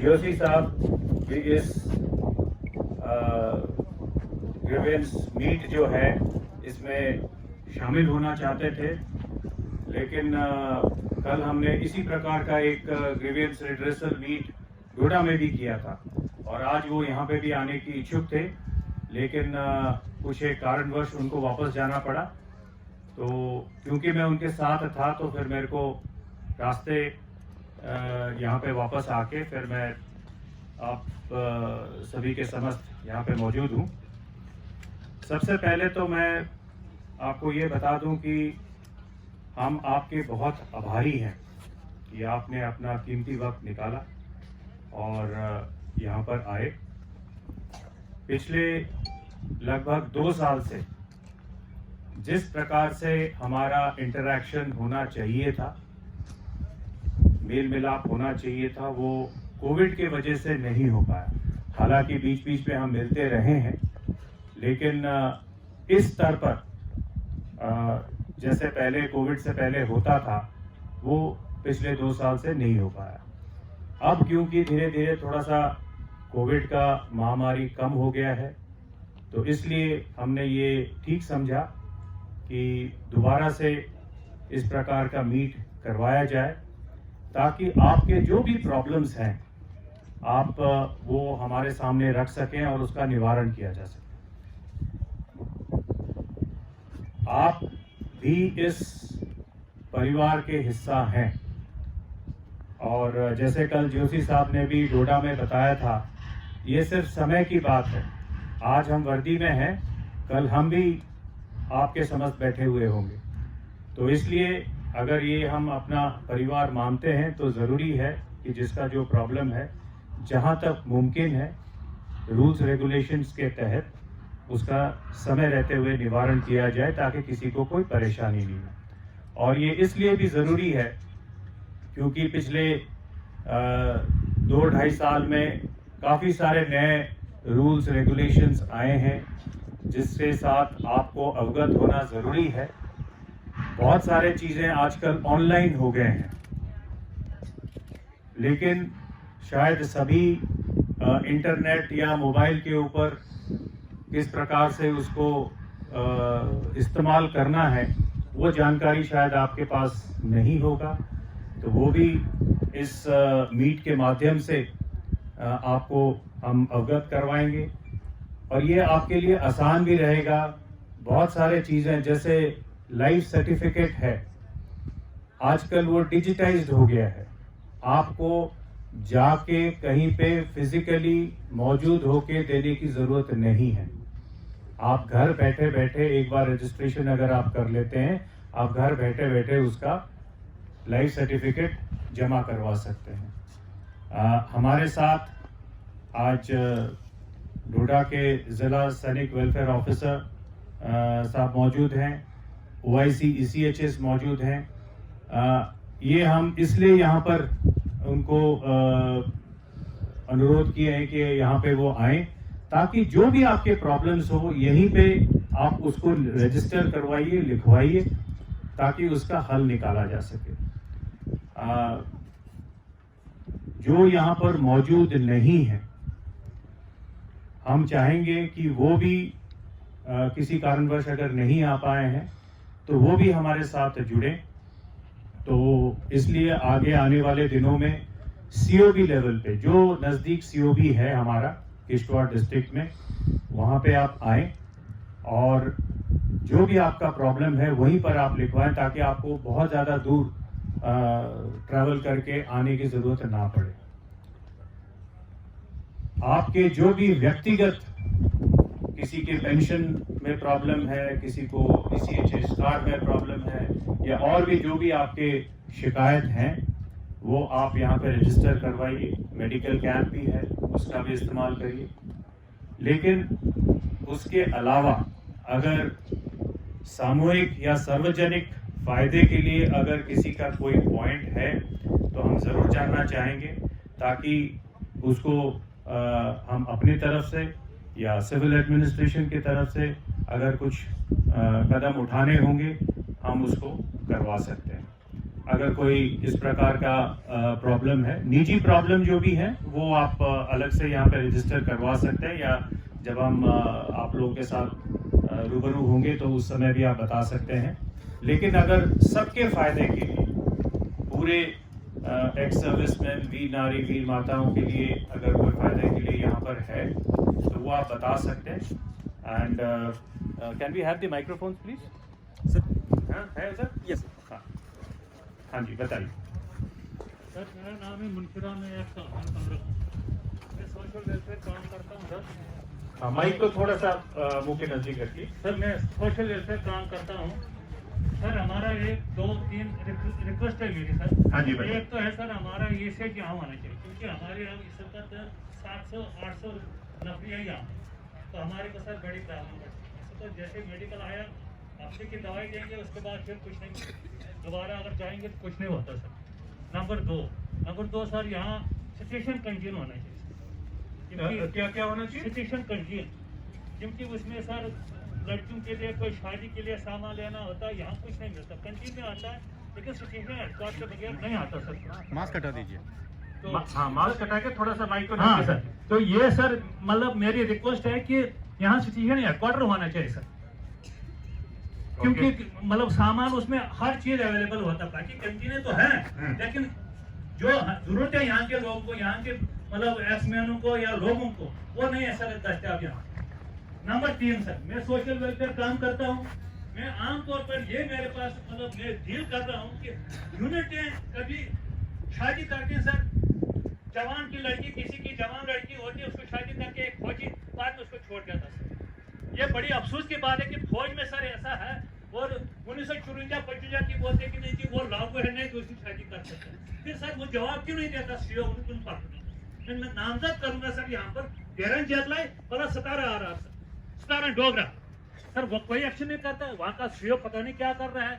GOC साहब भी इस ग्रीवेंस मीट जो है इसमें शामिल होना चाहते थे, लेकिन कल हमने इसी प्रकार का एक ग्रीवेंस रिड्रेसल मीट डोडा में भी किया था और आज वो यहाँ पे भी आने की इच्छुक थे, लेकिन कुछ एक कारणवश उनको वापस जाना पड़ा। तो क्योंकि मैं उनके साथ था तो फिर मेरे को रास्ते यहाँ पे वापस आके फिर मैं आप सभी के समस्त यहाँ पे मौजूद हूँ। सबसे पहले तो मैं आपको ये बता दूं कि हम आपके बहुत आभारी हैं कि आपने अपना कीमती वक्त निकाला और यहाँ पर आए। पिछले लगभग 2 साल से जिस प्रकार से हमारा इंटरैक्शन होना चाहिए था, मेल मिलाप होना चाहिए था, वो कोविड के वजह से नहीं हो पाया। हालांकि बीच बीच में हम मिलते रहे हैं, लेकिन इस स्तर पर जैसे पहले कोविड से पहले होता था वो पिछले 2 साल से नहीं हो पाया। अब क्योंकि धीरे धीरे थोड़ा सा कोविड का महामारी कम हो गया है, तो इसलिए हमने ये ठीक समझा कि दोबारा से इस प्रकार का मीट करवाया जाए ताकि आपके जो भी प्रॉब्लम्स हैं आप वो हमारे सामने रख सकें और उसका निवारण किया जा सके। आप भी इस परिवार के हिस्सा हैं और जैसे कल जोशी साहब ने भी डोडा में बताया था, ये सिर्फ समय की बात है। आज हम वर्दी में हैं, कल हम भी आपके समस्त बैठे हुए होंगे। तो इसलिए अगर ये हम अपना परिवार मानते हैं तो ज़रूरी है कि जिसका जो प्रॉब्लम है जहाँ तक मुमकिन है रूल्स रेगुलेशंस के तहत उसका समय रहते हुए निवारण किया जाए ताकि किसी को कोई परेशानी नहीं हो। और ये इसलिए भी ज़रूरी है क्योंकि पिछले 2-2.5 साल में काफ़ी सारे नए रूल्स रेगुलेशंस आए हैं जिसके साथ आपको अवगत होना ज़रूरी है। बहुत सारे चीज़ें आजकल ऑनलाइन हो गए हैं, लेकिन शायद सभी इंटरनेट या मोबाइल के ऊपर किस प्रकार से उसको इस्तेमाल करना है वो जानकारी शायद आपके पास नहीं होगा। तो वो भी इस मीट के माध्यम से आपको हम अवगत करवाएंगे और ये आपके लिए आसान भी रहेगा। बहुत सारे चीज़ें जैसे लाइफ सर्टिफिकेट है, आजकल वो डिजिटाइज्ड हो गया है। आपको जाके कहीं पे फिजिकली मौजूद होके देने की ज़रूरत नहीं है। आप घर बैठे बैठे एक बार रजिस्ट्रेशन अगर आप कर लेते हैं, आप घर बैठे बैठे उसका लाइफ सर्टिफिकेट जमा करवा सकते हैं। हमारे साथ आज डोडा के ज़िला सैनिक वेलफेयर ऑफिसर साहब मौजूद हैं, OIC ECHS मौजूद हैं। ये हम इसलिए यहाँ पर उनको अनुरोध किए हैं कि यहाँ पे वो आए ताकि जो भी आपके प्रॉब्लम्स हो यहीं पे आप उसको रजिस्टर करवाइए, लिखवाइए ताकि उसका हल निकाला जा सके। जो यहाँ पर मौजूद नहीं है, हम चाहेंगे कि वो भी किसी कारणवश अगर नहीं आ पाए हैं तो वो भी हमारे साथ जुड़े। तो इसलिए आगे आने वाले दिनों में COB लेवल पे जो नज़दीक COB है हमारा किश्तवाड़ डिस्ट्रिक्ट में, वहाँ पे आप आएँ और जो भी आपका प्रॉब्लम है वहीं पर आप लिखवाएं ताकि आपको बहुत ज़्यादा दूर ट्रैवल करके आने की ज़रूरत ना पड़े। आपके जो भी व्यक्तिगत किसी के पेंशन में प्रॉब्लम है, किसी को ECHS कार्ड में प्रॉब्लम है या और भी जो भी आपके शिकायत हैं वो आप यहाँ पे रजिस्टर करवाइए। मेडिकल कैंप भी है, उसका भी इस्तेमाल करिए। लेकिन उसके अलावा अगर सामूहिक या सार्वजनिक फ़ायदे के लिए अगर किसी का कोई पॉइंट है तो हम ज़रूर जानना चाहेंगे ताकि उसको हम अपनी तरफ से या सिविल एडमिनिस्ट्रेशन की तरफ से अगर कुछ कदम उठाने होंगे हम उसको करवा सकते हैं। अगर कोई इस प्रकार का प्रॉब्लम है, निजी प्रॉब्लम जो भी है वो आप अलग से यहाँ पे रजिस्टर करवा सकते हैं, या जब हम आप लोगों के साथ रूबरू होंगे तो उस समय भी आप बता सकते हैं। लेकिन अगर सबके फायदे के लिए, पूरे एक्स सर्विसमैन, वीर नारी, वीर माताओं के लिए अगर कोई फायदे के लिए यहाँ पर है तो वो आप बता सकते हैं। And can we have the microphone please sir? हाँ है सर? यस। हाँ हाँ जी बताइए सर। मेरा नाम है मुनफिरा, मैं एक मैं सोशल वेलफेयर काम करता हूँ सर। हाँ, माइक को थोड़ा सा मुंह के नजदीक रखिए। सर मैं सोशल वेलफेयर काम करता हूँ सर। हमारा एक 2-3 रिक्वेस्ट है मेरी सर। हाँ जी बताइए। एक तो है सर, हमारा ये सेट यहाँ होना चाहिए, क्योंकि हमारे यहाँ इस वक्त 700-800 नौकरी है यहाँ, तो हमारे को सर बड़ी प्रॉब्लम है। तो जैसे मेडिकल आया, हफ्ते की दवाई देंगे, उसके बाद फिर कुछ नहीं, दोबारा अगर जाएंगे तो कुछ नहीं होता सर। नंबर दो सर, यहाँ सिचुएशन कंटीन होना चाहिए। क्या क्या होना चाहिए? सिचुएशन कंटीन, क्योंकि उसमें सर लड़कियों के लिए कोई शादी के लिए सामान लेना होता है, यहाँ कुछ नहीं मिलता। कंटीन में आता है लेकिन सिचुएशन हेडक्वार्टर के बगैर नहीं आता सर। मास्क हटा दीजिए। तो हाँ, मास्क हटा के थोड़ा सा माइक को हाँ नजदीक सर, रखिए। तो ये सर मतलब मेरी रिक्वेस्ट है कि यहाँ सिचुएशन हेडक्वार्टर होना चाहिए सर, क्योंकि मतलब सामान उसमें हर चीज अवेलेबल होता है। बाकी कंटीनें तो हैं, लेकिन जो जरूरत है यहाँ के लोगों को, यहाँ के मतलब एक्समैनों को या लोगों को, वो नहीं ऐसा दस्तियाब यहाँ। नंबर 3 सर, मैं सोशल वेलफेयर काम करता हूँ। मैं आमतौर पर ये मेरे पास मतलब मैं डील कर रहा हूँ कि यूनिटें कभी शादी करके सर, जवान की लड़की, किसी की जवान लड़की होती है, उसको शादी करके एक फौजी बाद में उसको छोड़ जाता सर। ये बड़ी अफसोस की बात है कि फौज में सर ऐसा है, और 1954 की बोलते कि नहीं जी वो लागू है, नहीं तो उसकी शादी कर सकते हैं। फिर सर वो जवाब क्यों नहीं देता सीओ उन पर? मैं नामजद करूंगा सर यहाँ पर 13 जेतलाई प्लस 17 आ रहा सर, 17 डोगरा सर। वो कोई एक्शन नहीं करता है, वहाँ का सीओ पता नहीं क्या कर रहा है।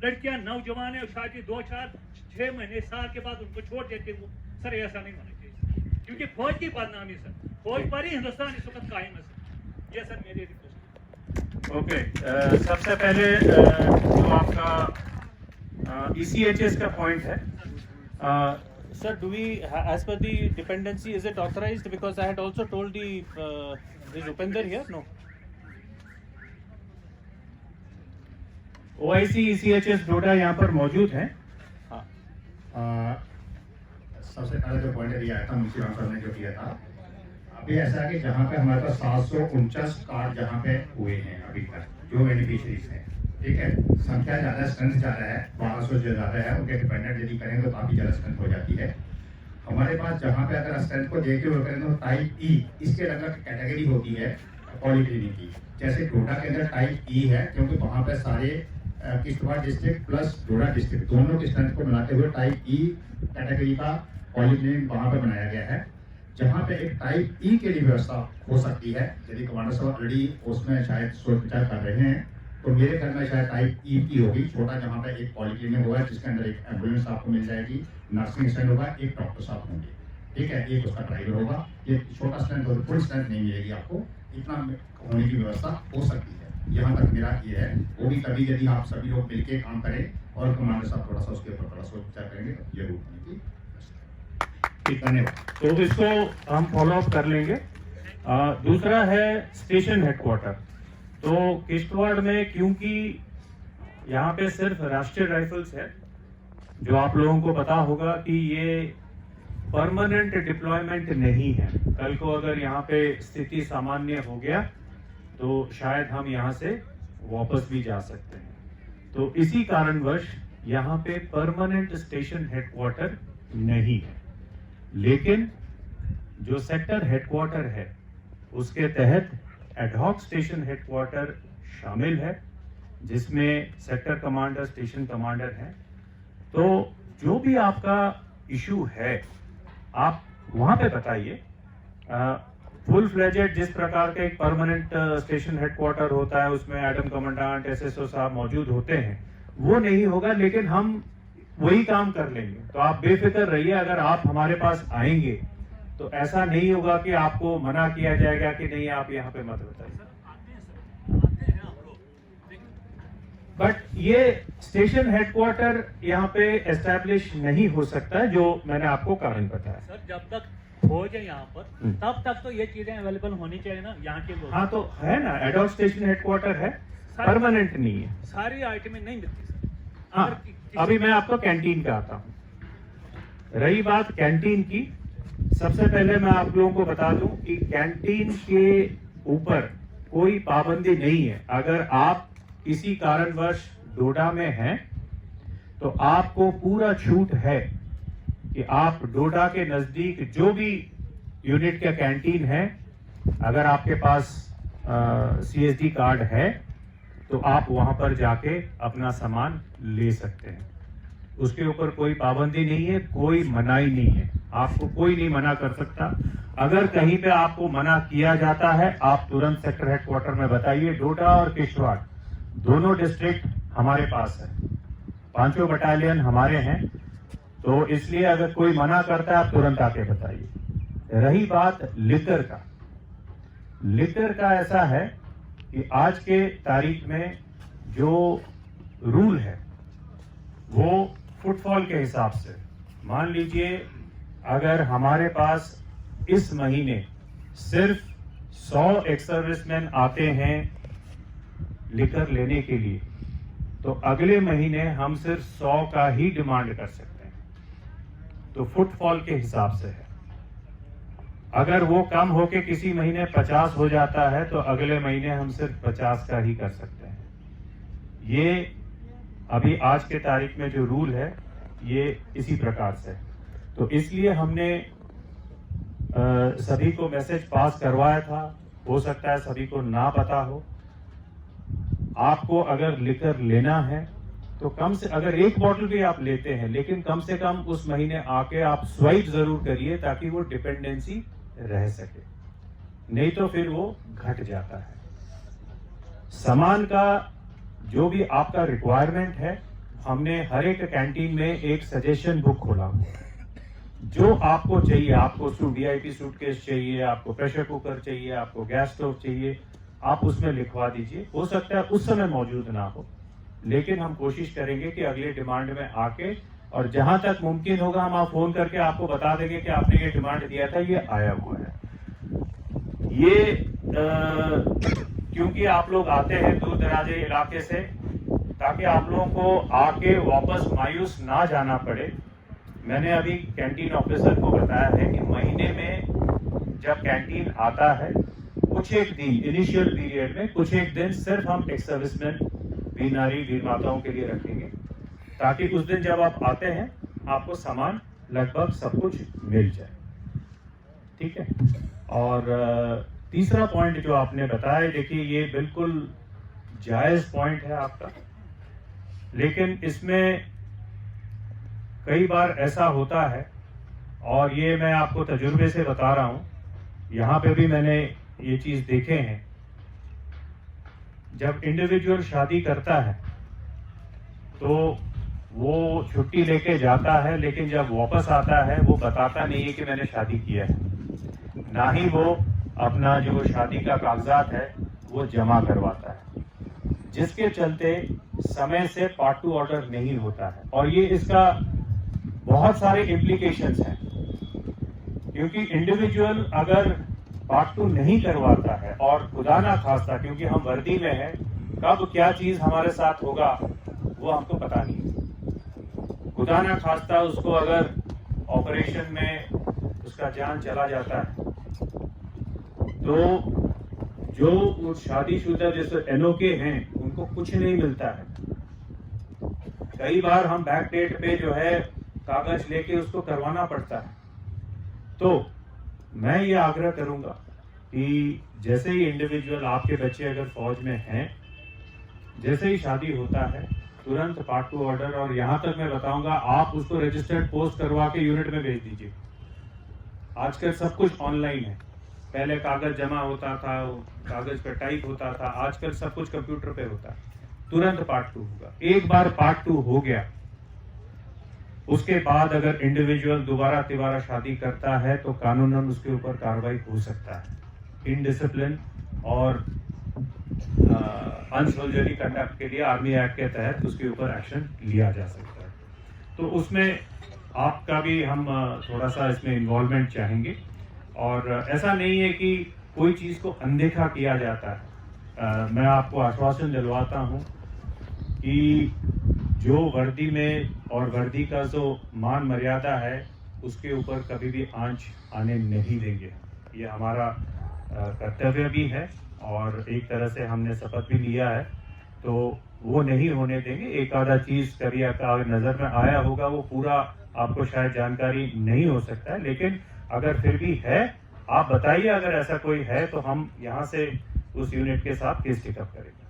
लड़कियां नौजवान है, शादी 2-4-6 महीने साल के बाद उनको छोड़ देते वो सर। ऐसा नहीं होना चाहिए, क्योंकि फौज की बदनामी सर, फौज पर ही हिंदुस्तान इस वक्त कायम है सर। ये सर मेरी रिक्वेस्ट। ओके, सबसे पहले जो आपका ECHS का पॉइंट है, Sir, do we, as per the dependency, is it authorized? Because I had also told the, is Upender here? No. OIC ECHS डोडा यहाँ पर मौजूद हैं। हाँ। सबसे पहले जो पॉइंट दिया था मुंशी राम सर ने जो किया था, अभी ऐसा है कि जहाँ पे हमारे पास 749 कार्ड जहाँ पे हुए हैं अभी तक, जो बेनिफिशरीज हैं, ठीक है, संख्या ज़्यादा, स्ट्रेंथ ज़्यादा है, 1200 जो ज़्यादा है, उनके डिपेंडेंट यदि करेंगे तो काफ़ी ज़्यादा स्ट्रेंथ हो जाती है हमारे पास। जहाँ पे अगर स्ट्रेंथ को देखते हुए करें तो टाइप ई, इसके अलग अलग कैटेगरी होती है पॉलीक्लिनिक की। जैसे डोडा के अंदर टाइप ई है, क्योंकि वहाँ पे सारे किश्तवाड़ डिस्ट्रिक्ट प्लस डोडा डिस्ट्रिक्ट दोनों की स्ट्रेंथ को मिलाते हुए टाइप ई कैटेगरी का पॉलीक्लिनिक वहाँ पे बनाया गया है। जहाँ पे एक टाइप ई के लिए व्यवस्था हो सकती है, यदि कमांडर साहब ऑलरेडी उसमें शायद सोच विचार कर रहे हैं, तो मेरे घर में शायद टाइप ई की होगी, छोटा, जहाँ पे एक पॉलीक्लिनिक होगा जिसके अंदर एक एम्बुलेंस आपको मिल जाएगी, नर्सिंग स्टैंड होगा, एक डॉक्टर साहब होंगे, ठीक है, एक उसका ड्राइवर होगा। ये छोटा स्टैंड होगा, फुल स्टैंड नहीं मिलेगी आपको, इतना होने की व्यवस्था हो सकती है। यहाँ तक मेरा ये है, वो भी कभी यदि आप सभी लोग मिलकर काम करें और कमांडर साहब थोड़ा सा उसके ऊपर थोड़ा सोच विचार करेंगे तो जरूर होने की। धन्यवाद। तो इसको हम फॉलो अप कर लेंगे। दूसरा है स्टेशन हेडक्वार्टर। तो किश्तवाड़ में क्योंकि यहाँ पे सिर्फ राष्ट्रीय राइफल्स है, जो आप लोगों को पता होगा कि ये परमानेंट डिप्लॉयमेंट नहीं है। कल को अगर यहाँ पे स्थिति सामान्य हो गया तो शायद हम यहाँ से वापस भी जा सकते हैं। तो इसी कारणवश यहाँ पे परमानेंट स्टेशन हेडक्वार्टर नहीं है, लेकिन जो सेक्टर हेडक्वार्टर है उसके तहत एडहॉक स्टेशन हेडक्वार्टर शामिल है, जिसमें सेक्टर कमांडर, स्टेशन कमांडर हैं। तो जो भी आपका इशू है आप वहां पे बताइए। फुल फ्लेजेड जिस प्रकार का एक परमानेंट स्टेशन हेडक्वार्टर होता है उसमें एडम कमांडेंट, SSO साहब मौजूद होते हैं, वो नहीं होगा, लेकिन हम वही काम कर लेंगे। तो आप बेफिक्र रहिए, अगर आप हमारे पास आएंगे तो ऐसा नहीं होगा कि आपको मना किया जाएगा कि नहीं आप यहाँ पे मत बताइए। बट ये स्टेशन हेडक्वार्टर यहाँ पे एस्टैब्लिश नहीं हो सकता, जो मैंने आपको कारण बताया। सर जब तक फौज है यहाँ पर तब तक तो ये चीजें अवेलेबल होनी चाहिए ना यहाँ के लोग। हाँ तो है ना, एडॉक स्टेशन हेडक्वार्टर है, परमानेंट नहीं है। सारी आइटमें नहीं मिलती सर। हाँ अगर किसी- अभी मैं आपको कैंटीन का आता हूँ। रही बात कैंटीन की, सबसे पहले मैं आप लोगों को बता दूं कि कैंटीन के ऊपर कोई पाबंदी नहीं है। अगर आप किसी कारणवश डोडा में हैं तो आपको पूरा छूट है कि आप डोडा के नजदीक जो भी यूनिट का कैंटीन है, अगर आपके पास CSD कार्ड है तो आप वहां पर जाके अपना सामान ले सकते हैं। उसके ऊपर कोई पाबंदी नहीं है, कोई मनाही नहीं है, आपको कोई नहीं मना कर सकता। अगर कहीं पे आपको मना किया जाता है, आप तुरंत सेक्टर हेडक्वार्टर में बताइए। डोडा और किश्तवाड़ दोनों डिस्ट्रिक्ट हमारे पास है, 5 बटालियन हमारे हैं, तो इसलिए अगर कोई मना करता है आप तुरंत आके बताइए। रही बात लिकर का, लिकर का ऐसा है कि आज के तारीख में जो रूल है वो फुटफॉल के हिसाब से, मान लीजिए अगर हमारे पास इस महीने सिर्फ 100 एक्स सर्विसमैन आते हैं लिकर लेने के लिए, तो अगले महीने हम सिर्फ 100 का ही डिमांड कर सकते हैं। तो फुटफॉल के हिसाब से है। अगर वो कम होके किसी महीने 50 हो जाता है तो अगले महीने हम सिर्फ 50 का ही कर सकते हैं। ये अभी आज के तारीख में जो रूल है ये इसी प्रकार से। तो इसलिए हमने सभी को मैसेज पास करवाया था। हो सकता है सभी को ना पता हो। आपको अगर लिकर लेना है तो कम से, अगर एक बॉटल भी आप लेते हैं, लेकिन कम से कम उस महीने आके आप स्वाइप जरूर करिए ताकि वो डिपेंडेंसी रह सके, नहीं तो फिर वो घट जाता है। सामान का जो भी आपका रिक्वायरमेंट है, हमने हर एक कैंटीन में एक सजेशन बुक खोला हुआ है। जो आपको चाहिए, आपको VIP सूटकेस चाहिए, आपको प्रेशर कुकर चाहिए, आपको गैस स्टोव चाहिए, आप उसमें लिखवा दीजिए। हो सकता है उस समय मौजूद ना हो, लेकिन हम कोशिश करेंगे कि अगले डिमांड में आके, और जहां तक मुमकिन होगा हम आप फोन करके आपको बता देंगे कि आपने ये डिमांड दिया था, ये आया हुआ है। ये क्योंकि आप लोग आते हैं दूर दराजे इलाके से, ताकि आप लोगों को आके वापस मायूस ना जाना पड़े, मैंने अभी कैंटीन ऑफिसर को बताया है कि महीने में जब कैंटीन आता है, कुछ एक दिन इनिशियल पीरियड में कुछ एक दिन सिर्फ हम एक्स सर्विसमैन, वीर नारी, वीर माताओं के लिए रखेंगे, ताकि उस दिन जब आप आते हैं आपको सामान लगभग सब कुछ मिल जाए। ठीक है। और तीसरा पॉइंट जो आपने बताया, देखिए ये बिल्कुल जायज पॉइंट है आपका, लेकिन इसमें कई बार ऐसा होता है, और ये मैं आपको तजुर्बे से बता रहा हूं, यहाँ पे भी मैंने ये चीज देखे हैं। जब इंडिविजुअल शादी करता है तो वो छुट्टी लेके जाता है, लेकिन जब वापस आता है वो बताता नहीं है कि मैंने शादी किया है, ना ही वो अपना जो शादी का कागजात है वो जमा करवाता है, जिसके चलते समय से पार्ट 2 ऑर्डर नहीं होता है। और ये इसका बहुत सारे इम्प्लीकेशंस हैं, क्योंकि इंडिविजुअल अगर पार्ट 2 नहीं करवाता है, और खुदा ना खास्ता, क्योंकि हम वर्दी में हैं, कब क्या चीज हमारे साथ होगा वो हमको पता नहीं। खुदा ना खास्ता उसको अगर ऑपरेशन में उसका जान चला जाता है, तो जो शादीशुदा जैसे एनओके हैं उनको कुछ नहीं मिलता है। कई बार हम बैक डेट पे जो है कागज लेके उसको करवाना पड़ता है। तो मैं ये आग्रह करूंगा कि जैसे ही इंडिविजुअल, आपके बच्चे अगर फौज में हैं, जैसे ही शादी होता है तुरंत पार्ट 2 ऑर्डर, और यहां तक मैं बताऊंगा आप उसको रजिस्टर्ड पोस्ट करवा के यूनिट में भेज दीजिए। आजकल सब कुछ ऑनलाइन है, पहले कागज जमा होता था, कागज पे टाइप होता था, आजकल सब कुछ कंप्यूटर पे होता है, तुरंत पार्ट 2 होगा। एक बार पार्ट 2 हो गया, उसके बाद अगर इंडिविजुअल दोबारा तिबारा शादी करता है तो कानूनन उसके ऊपर कार्रवाई हो सकता है। इनडिसिप्लिन और अनसोल्जरी कंडक्ट के लिए आर्मी एक्ट के तहत उसके ऊपर एक्शन लिया जा सकता है। तो उसमें आपका भी हम थोड़ा सा इसमें इन्वॉल्वमेंट चाहेंगे, और ऐसा नहीं है कि कोई चीज़ को अनदेखा किया जाता है। मैं आपको आश्वासन दिलवाता हूँ कि जो वर्दी में और वर्दी का जो मान मर्यादा है उसके ऊपर कभी भी आंच आने नहीं देंगे। ये हमारा कर्तव्य भी है और एक तरह से हमने शपथ भी लिया है, तो वो नहीं होने देंगे। एक आधा चीज़ कभी अगर नज़र में आया होगा, वो पूरा आपको शायद जानकारी नहीं हो सकता है, लेकिन अगर फिर भी है, आप बताइए अगर ऐसा कोई है तो हम यहाँ से उस यूनिट के साथ केस टेकअप करेंगे।